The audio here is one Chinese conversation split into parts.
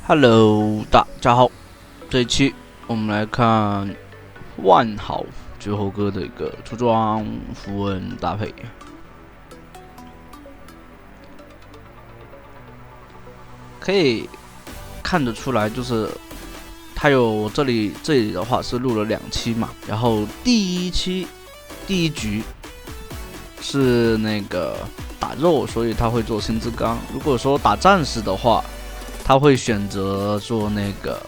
Hello，大家好，这一期我们来看万豪最后哥的一个出装符文搭配，可以看得出来，就是它有这里的话是录了2期嘛，然后第一局是那个打肉，所以他会做星之刚。如果说打战士的话，他会选择做那个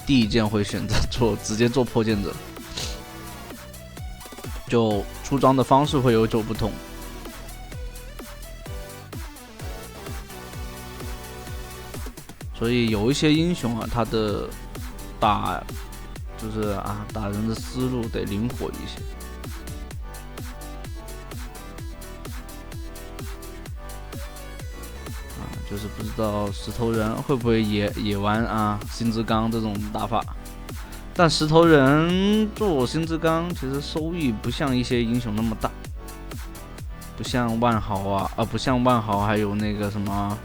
第一件会选择直接做破剑者，就出装的方式会有所不同。所以有一些英雄啊，他的打人的思路得灵活一些。就是不知道石头人会不会也玩星之刚这种打法，但石头人做星之刚其实收益不像一些英雄那么大，不像万豪不像万豪还有那个什么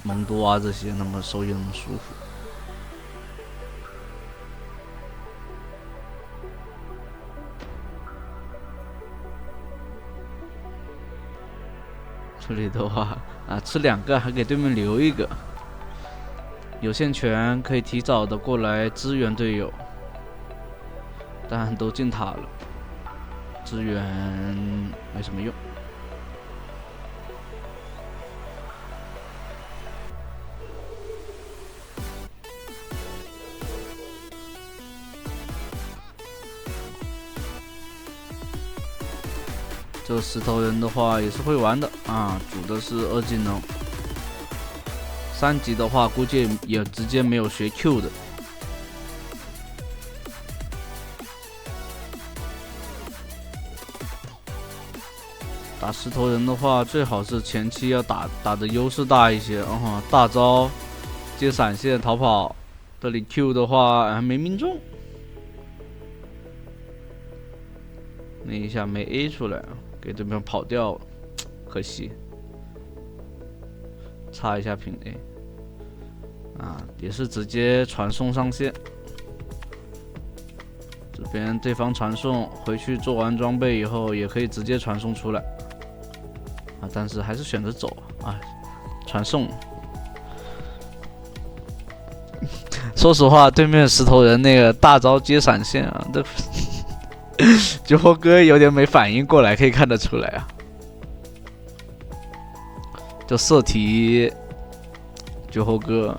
蒙多这些那么收益那么舒服。这里的话吃2个还给对面留1个，有线权可以提早的过来支援队友，但都进塔了，支援没什么用。这个石头人的话也是会玩的主的是2技能，3级的话估计也直接没有学 Q 的。打石头人的话，最好是前期要打的优势大一些，大招接闪现逃跑，这里 Q 的话还没命中，那一下没 A 出来，给对面跑掉了，可惜。插一下平 A，也是直接传送上线。这边对方传送回去做完装备以后，也可以直接传送出来，但是还是选择走传送。说实话，对面石头人那个大招接闪现这酒后哥有点没反应过来，可以看得出来就色题酒后哥。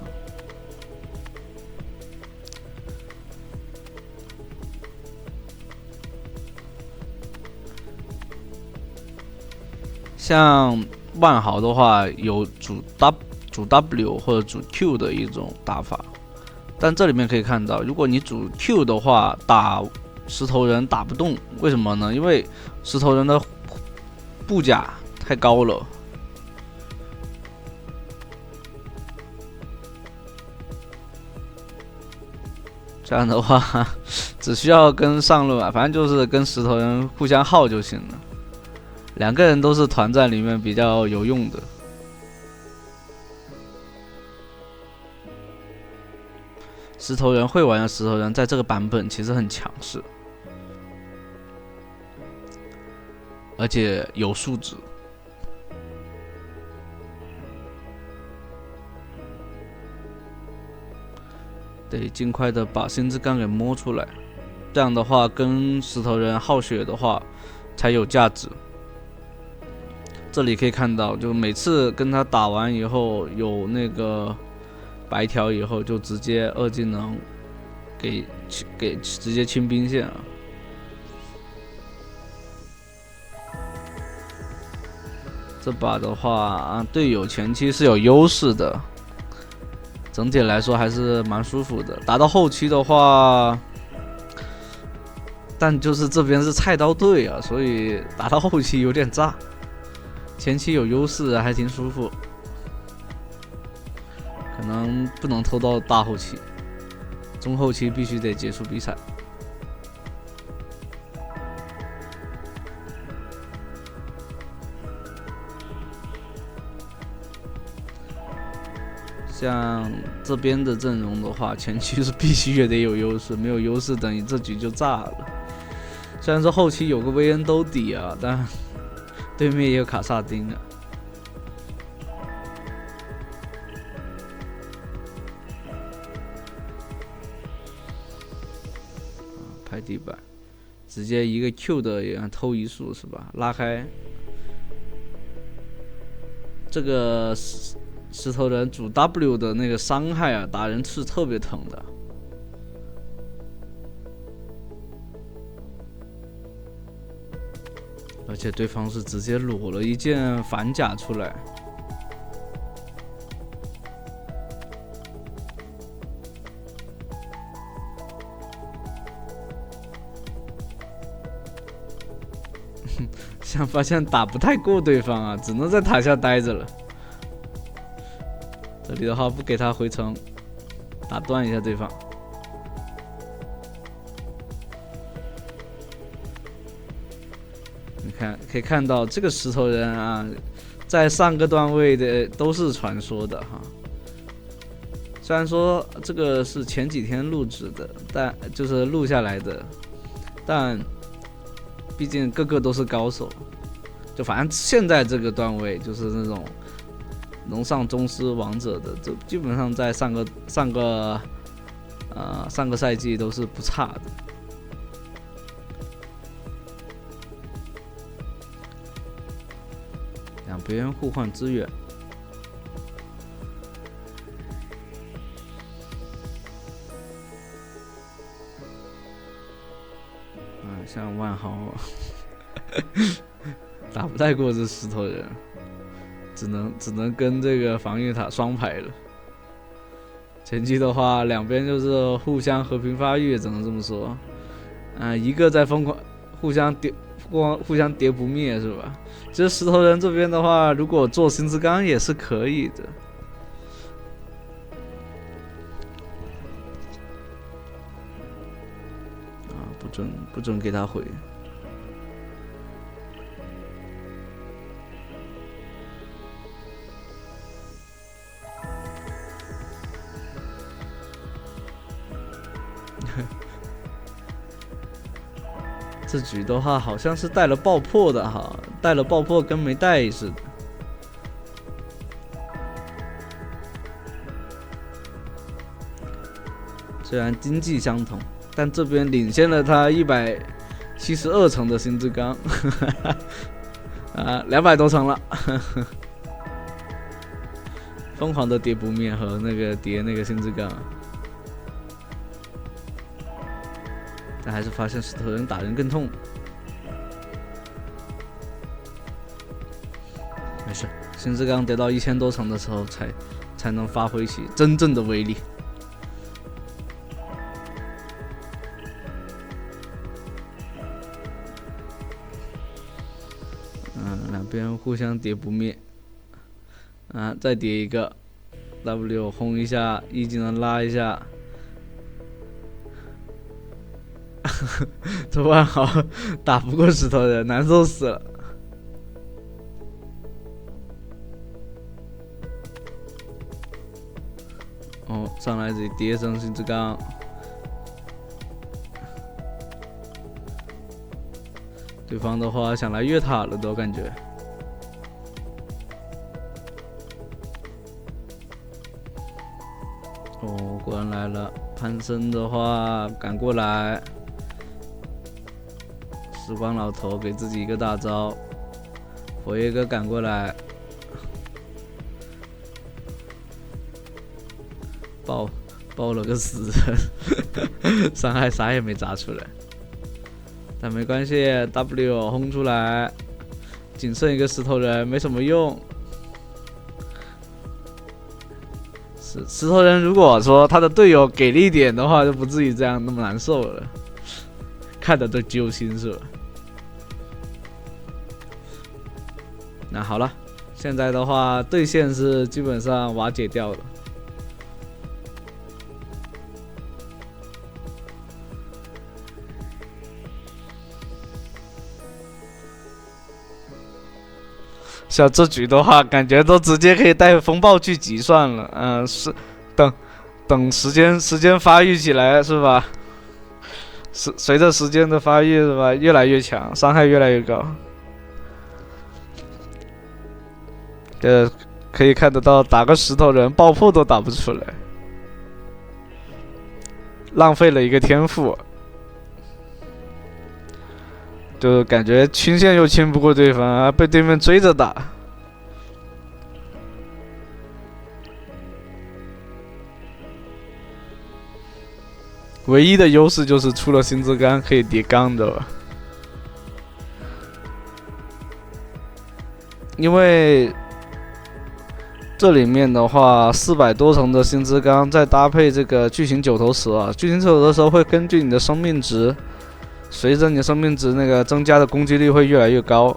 像万豪的话，有主 W 或者主 Q 的一种打法，但这里面可以看到，如果你主 Q 的话，打石头人打不动，为什么呢？因为石头人的步甲太高了。这样的话，只需要跟上路反正就是跟石头人互相耗就行了。2个人都是团战里面比较有用的。石头人会玩的石头人在这个版本其实很强势，而且有素质。得尽快的把星之刚给摸出来，这样的话跟石头人耗血的话才有价值。这里可以看到，就每次跟他打完以后有那个白条以后，就直接2技能给直接清兵线这把的话队友前期是有优势的，整体来说还是蛮舒服的。打到后期的话，但就是这边是菜刀队所以打到后期有点炸。前期有优势还挺舒服，可能不能拖到大后期，中后期必须得结束比赛。像这边的阵容的话，前期是必须也得有优势，没有优势等于这局就炸了。虽然说后期有个维恩兜底啊，但对面也有卡萨丁啊。拍地板，直接一个 Q 的也偷一束是吧？拉开。这个石头人主 W 的那个伤害啊，打人是特别疼的。而且对方是直接裸了一件反甲出来。现在发现打不太过对方啊，只能在塔下待着了。这里的话不给他回城，打断一下对方。你看，可以看到这个石头人啊，在上个段位的都是传说的哈。虽然说这个是前几天录制的，但就是录下来的，但毕竟个个都是高手。就反正现在这个段位就是那种能上宗师王者的，就基本上在上个赛季都是不差的。两边互换资源。像万豪打不太过这石头人，只能跟这个防御塔双排了。前期的话，两边就是互相和平发育，只能这么说。一个在疯狂互相叠不灭是吧？其实石头人这边的话，如果做星之刚也是可以的。不准给他回。这局的话好像是带了爆破的哈，带了爆破跟没带似的。虽然经济相同，但这边领先了他172层的星之刚，200多层了。疯狂的叠不灭和那个叠那个星之刚，但还是发现石头人打人更痛。没事，星之刚叠到1000多层的时候才能发挥起真正的威力。两边互相叠不灭。再叠一个 W 轰一下，E技能拉一下。这万豪打不过石头人，难受死了。上来这里叠上星之刚。对方的话想来越塔了都感觉。果然来了。潘森的话赶过来，时光老头给自己一个大招，佛爷哥赶过来，爆了个死人，伤害啥也没砸出来。但没关系 ，W 轰出来，仅剩一个石头人，没什么用。石头人如果说他的队友给力一点的话，就不至于这样那么难受了，看着都揪心是吧？那好了，现在的话对线是基本上瓦解掉了。像这局的话，感觉都直接可以带风暴去击算了。是等时间发育起来是吧？随着时间的发育是吧，越来越强，伤害越来越高。可以看得到，打个石头人爆破都打不出来，浪费了一个天赋。就感觉清线又清不过对方，被对面追着打。唯一的优势就是出了星之钢可以叠钢的了，因为这里面的话，400多层的星之钢再搭配这个巨型九头蛇，巨型九头蛇会根据你的生命值。随着你生命值那个增加的攻击力会越来越高。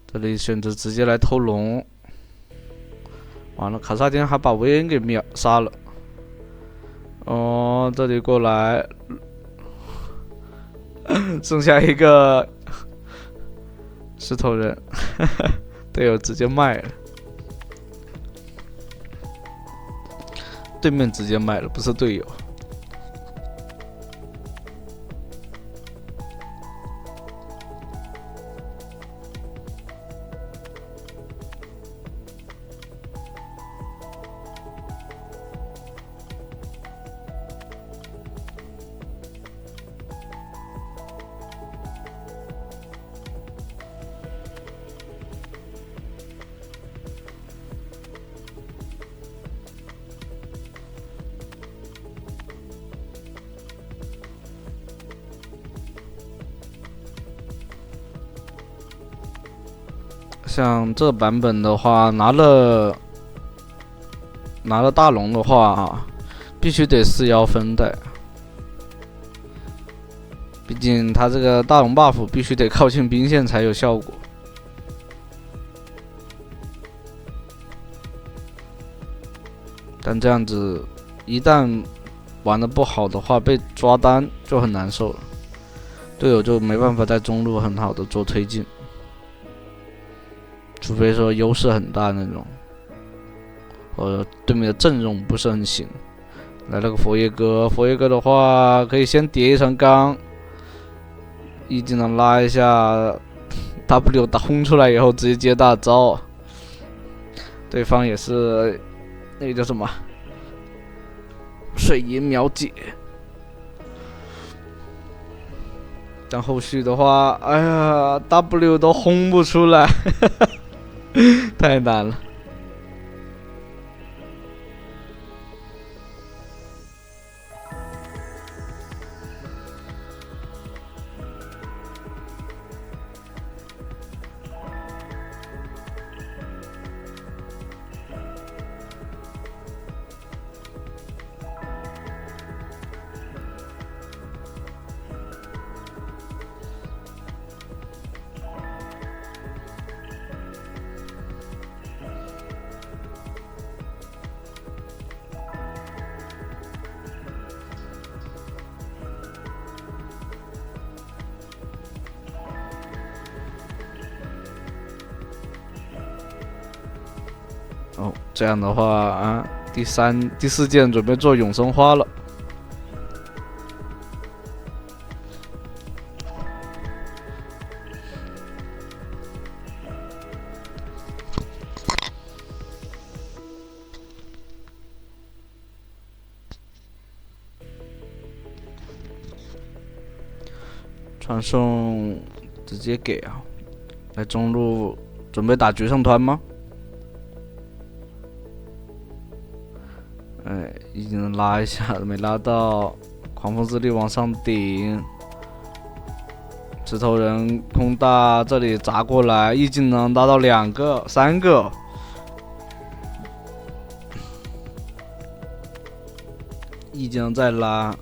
这里选择直接来偷龙，完了卡萨丁还把维恩给秒杀了。哦，这里过来，剩下一个石头人，队友直接卖了，对面直接卖了，不是队友。像这版本的话，拿了大龙的话，必须得41分带，毕竟他这个大龙 buff 必须得靠近兵线才有效果。但这样子一旦玩的不好的话，被抓单就很难受了，队友就没办法在中路很好的做推进。除非说优势很大那种，或者对面的阵容不是很行。来了个佛耶哥，佛耶哥的话可以先叠一层钢，一技能拉一下 W 打轰出来以后直接接大招。对方也是那个叫什么水银秒解，但后续的话，哎呀 W 都轰不出来。太难了。哦，这样的话第4件准备做永生花了。传送直接给啊！来中路准备打决胜团吗？哎，已经拉一下，没拉到。狂风之力往上顶，石头人空大这里砸过来，一技能拉到2个、3个，一技能再拉。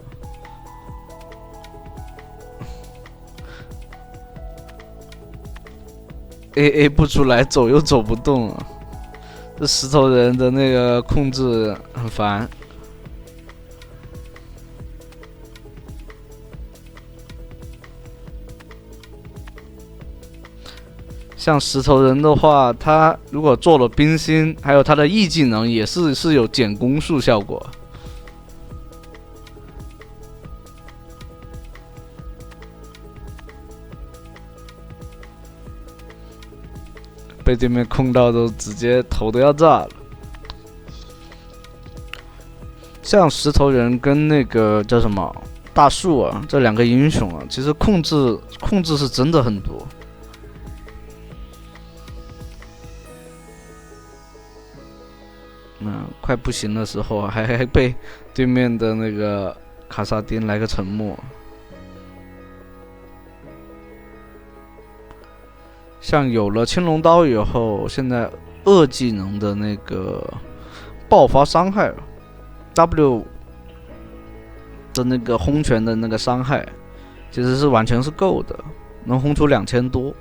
AA 不出来，走又走不动了。这石头人的那个控制很烦。像石头人的话，他如果做了冰心，还有他的 E 技能也是有减攻速效果。被对面控到都直接头都要炸了。像石头人跟那个叫什么大树啊，这2个英雄啊，其实控制是真的很多。快不行的时候还被对面的那个卡萨丁来个沉默。像有了青龙刀以后，现在2技能的那个爆发伤害 W 的那个轰拳的那个伤害，其实是完全是够的，能轰出2000多。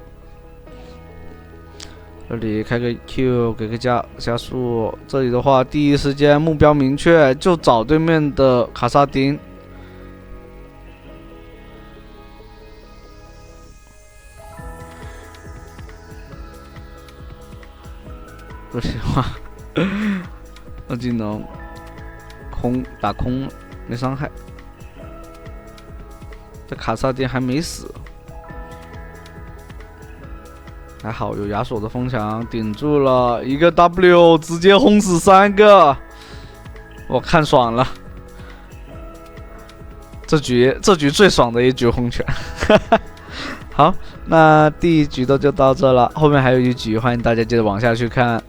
这里开个 Q 给个加速，这里的话第一时间目标明确，就找对面的卡萨丁。这里的话2技能打空没伤害，这卡萨丁还没死。还好有亚索的风墙顶住了，一个 W 直接轰死3个，我看爽了。这局最爽的一局轰拳。好，那第1局就到这了，后面还有1局，欢迎大家接着往下去看。